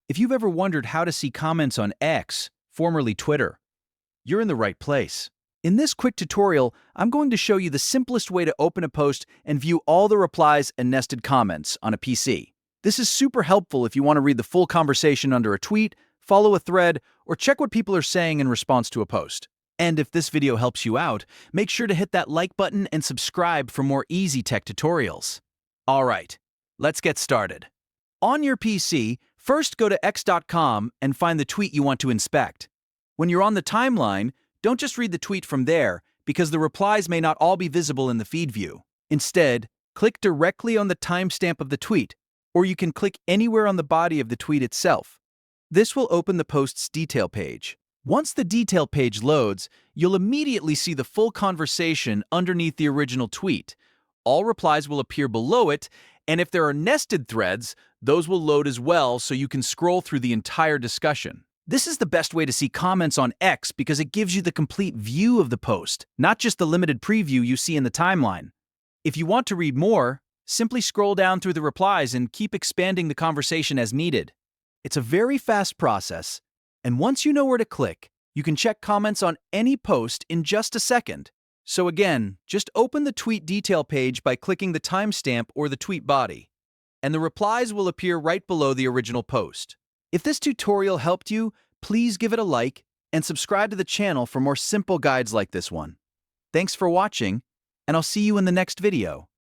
If you've ever wondered how to see comments on X, formerly Twitter, you're in the right place. In this quick tutorial, I'm going to show you the simplest way to open a post and view all the replies and nested comments on a PC. This is super helpful if you want to read the full conversation under a tweet, follow a thread, or check what people are saying in response to a post. And if this video helps you out, make sure to hit that like button and subscribe for more easy tech tutorials. All right, let's get started. On your PC, first go to x.com and find the tweet you want to inspect. When you're on the timeline, don't just read the tweet from there, because the replies may not all be visible in the feed view. Instead, click directly on the timestamp of the tweet, or you can click anywhere on the body of the tweet itself. This will open the post's detail page. Once the detail page loads, you'll immediately see the full conversation underneath the original tweet. All replies will appear below it, and if there are nested threads, those will load as well so you can scroll through the entire discussion. This is the best way to see comments on X because it gives you the complete view of the post, not just the limited preview you see in the timeline. If you want to read more, simply scroll down through the replies and keep expanding the conversation as needed. It's a very fast process, and once you know where to click, you can check comments on any post in just a second. So again, just open the tweet detail page by clicking the timestamp or the tweet body, and the replies will appear right below the original post. If this tutorial helped you, please give it a like and subscribe to the channel for more simple guides like this one. Thanks for watching, and I'll see you in the next video.